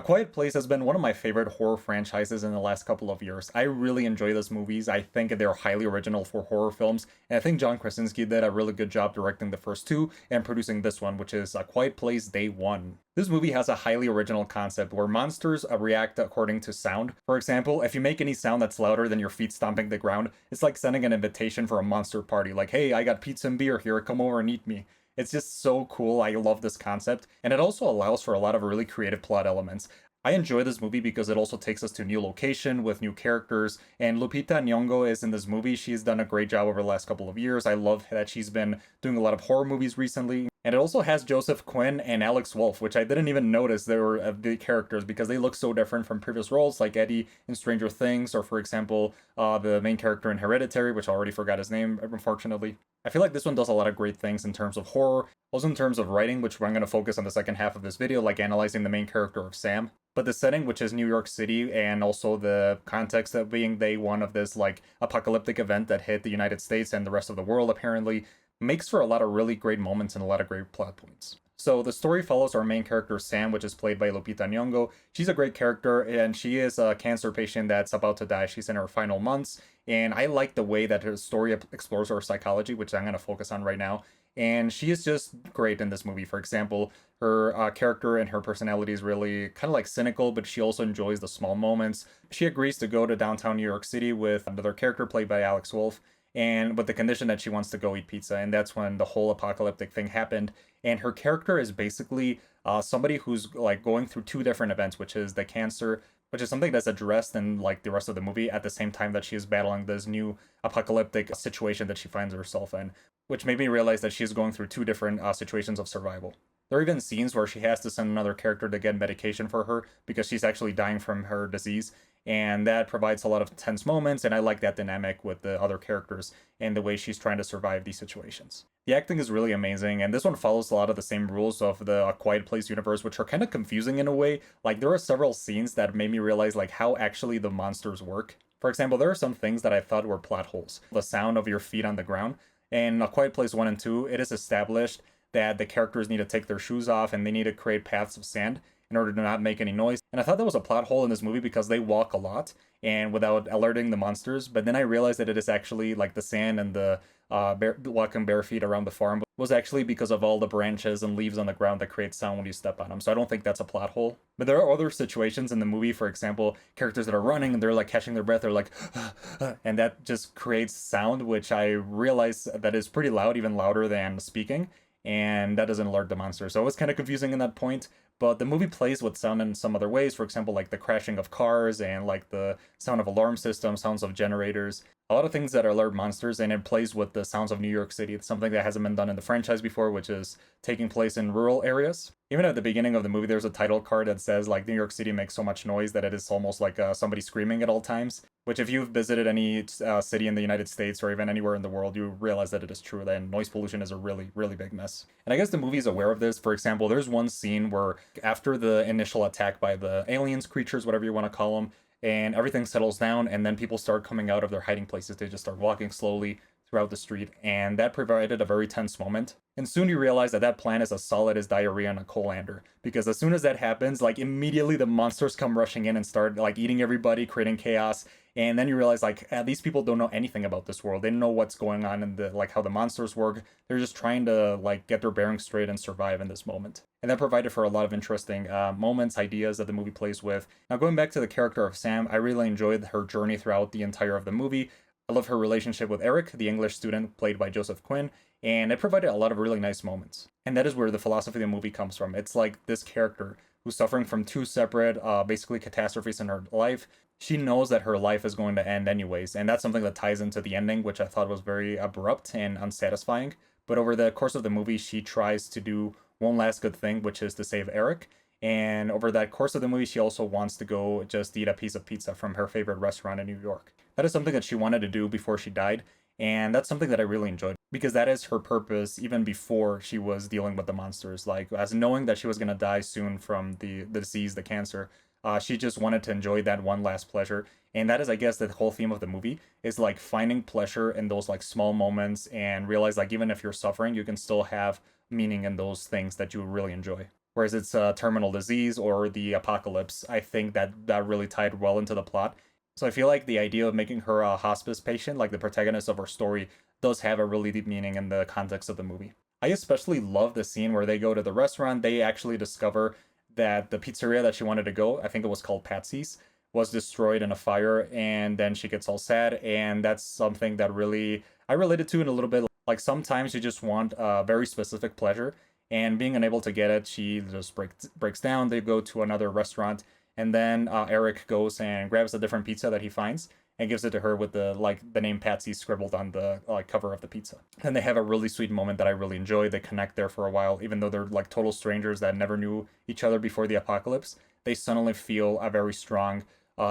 Quiet Place has been one of my favorite horror franchises in the last couple of years. I really enjoy those movies. I think they're highly original for horror films, and I think John Krasinski did a really good job directing the first two and producing this one, which is A Quiet Place Day 1. This movie has a highly original concept where monsters react according to sound. For example, if you make any sound that's louder than your feet stomping the ground, it's like sending an invitation for a monster party, like, hey, I got pizza and beer here, come over and eat me. It's just so cool. I love this concept, and it also allows for a lot of really creative plot elements. I enjoy this movie because it also takes us to a new location with new characters, and Lupita Nyong'o is in this movie. She's done a great job over the last couple of years. I love that she's been doing a lot of horror movies recently. And it also has Joseph Quinn and Alex Wolff, which I didn't even notice they were the characters because they look so different from previous roles, like Eddie in Stranger Things, or for example, the main character in Hereditary, which I already forgot his name, unfortunately. I feel like this one does a lot of great things in terms of horror, also in terms of writing, which I'm going to focus on the second half of this video, like analyzing the main character of Sam. But the setting, which is New York City, and also the context of being day one of this like apocalyptic event that hit the United States and the rest of the world, apparently, makes for a lot of really great moments and a lot of great plot points. So the story follows our main character Sam, which is played by Lupita Nyong'o. She's a great character, and she is a cancer patient that's about to die. She's in her final months, and I like the way that her story explores her psychology, which I'm going to focus on right now. And she is just great in this movie. For example, her character and her personality is really kind of like cynical, but she also enjoys the small moments. She agrees to go to downtown New York City with another character played by Alex Wolff, and with the condition that she wants to go eat pizza. And that's when the whole apocalyptic thing happened. And her character is basically somebody who's like going through two different events, which is the cancer, which is something that's addressed in like the rest of the movie at the same time that she is battling this new apocalyptic situation that she finds herself in, which made me realize that she's going through two different situations of survival. There are even scenes where she has to send another character to get medication for her because she's actually dying from her disease, and that provides a lot of tense moments, and I like that dynamic with the other characters and the way she's trying to survive these situations. The acting is really amazing, and this one follows a lot of the same rules of the Quiet Place universe, which are kind of confusing in a way. Like, there are several scenes that made me realize like how actually the monsters work. For example, there are some things that I thought were plot holes. The sound of your feet on the ground. In A Quiet Place 1 and 2, it is established that the characters need to take their shoes off and they need to create paths of sand in order to not make any noise. And I thought that was a plot hole in this movie because they walk a lot and without alerting the monsters. But then I realized that it is actually like the sand and the walking bare feet around the farm was actually because of all the branches and leaves on the ground that create sound when you step on them. So I don't think that's a plot hole. But there are other situations in the movie, for example, characters that are running and they're like catching their breath, they're like, and that just creates sound, which I realize that is pretty loud, even louder than speaking. And that doesn't alert the monster. So it was kind of confusing in that point. But the movie plays with sound in some other ways. For example, like the crashing of cars and like the sound of alarm systems, sounds of generators. A lot of things that alert monsters, and it plays with the sounds of New York City. It's something that hasn't been done in the franchise before, which is taking place in rural areas. Even at the beginning of the movie, there's a title card that says like New York City makes so much noise that it is almost like somebody screaming at all times. Which, if you've visited any city in the United States or even anywhere in the world, you realize that it is true. That noise pollution is a really, really big mess. And I guess the movie is aware of this. For example, there's one scene where after the initial attack by the aliens, creatures, whatever you want to call them, and everything settles down, and then people start coming out of their hiding places. They just start walking slowly throughout the street, and that provided a very tense moment. And soon you realize that that plant is as solid as diarrhea on a colander, because as soon as that happens, like immediately the monsters come rushing in and start like eating everybody, creating chaos. And then you realize like these people don't know anything about this world. They don't know what's going on in the like how the monsters work. They're just trying to like get their bearings straight and survive in this moment. And that provided for a lot of interesting moments, ideas that the movie plays with. Now going back to the character of Sam, I really enjoyed her journey throughout the entire of the movie. I love her relationship with Eric, the English student played by Joseph Quinn, and it provided a lot of really nice moments. And that is where the philosophy of the movie comes from. It's like this character who's suffering from two separate, basically catastrophes in her life. She knows that her life is going to end anyways, and that's something that ties into the ending, which I thought was very abrupt and unsatisfying. But over the course of the movie, she tries to do one last good thing, which is to save Eric. And over that course of the movie, she also wants to go just eat a piece of pizza from her favorite restaurant in New York. That is something that she wanted to do before she died, and that's something that I really enjoyed, because that is her purpose even before she was dealing with the monsters. Like, as knowing that she was going to die soon from the disease, the cancer, she just wanted to enjoy that one last pleasure. And that is, I guess, the whole theme of the movie, is like finding pleasure in those like small moments and realize like even if you're suffering, you can still have meaning in those things that you really enjoy. whereas it's a terminal disease or the apocalypse. I think that really tied well into the plot. So I feel like the idea of making her a hospice patient, like the protagonist of her story, does have a really deep meaning in the context of the movie. I especially love the scene where they go to the restaurant. They actually discover that the pizzeria that she wanted to go, I think it was called Patsy's, was destroyed in a fire, and then she gets all sad. And that's something that really I related to in a little bit. Like sometimes you just want a very specific pleasure, and being unable to get it, she just breaks down. They go to another restaurant, and then Eric goes and grabs a different pizza that he finds and gives it to her with the name Patsy scribbled on the cover of the pizza. And they have a really sweet moment that I really enjoy. They connect there for a while, even though they're like total strangers that never knew each other before the apocalypse. They suddenly feel a very strong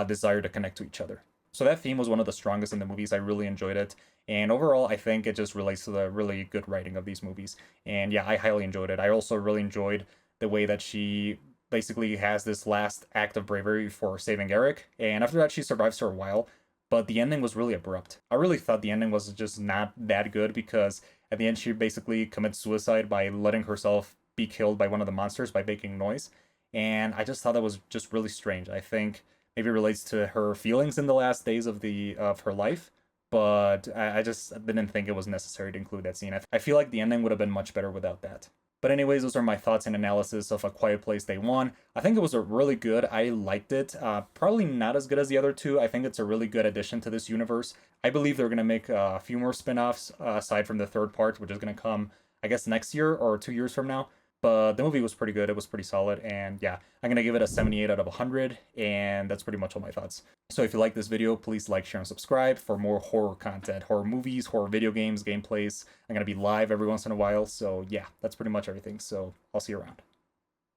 desire to connect to each other. So that theme was one of the strongest in the movies. I really enjoyed it. And overall, I think it just relates to the really good writing of these movies. And yeah, I highly enjoyed it. I also really enjoyed the way that she basically has this last act of bravery for saving Eric. And after that, she survives for a while. But the ending was really abrupt. I really thought the ending was just not that good because at the end, she basically commits suicide by letting herself be killed by one of the monsters by making noise. And I just thought that was just really strange. I think maybe it relates to her feelings in the last days of her life, but I just didn't think it was necessary to include that scene. I feel like the ending would have been much better without that. But anyways, those are my thoughts and analysis of A Quiet Place Day 1. I think it was a really good. I liked it. Probably not as good as the other two. I think it's a really good addition to this universe. I believe they're going to make a few more spin-offs aside from the third part, which is going to come, I guess, next year or 2 years from now. But the movie was pretty good. It was pretty solid. And yeah, I'm going to give it a 78 out of 100. And that's pretty much all my thoughts. So if you like this video, please like, share, and subscribe for more horror content, horror movies, horror video games, gameplays. I'm going to be live every once in a while. So yeah, that's pretty much everything. So I'll see you around.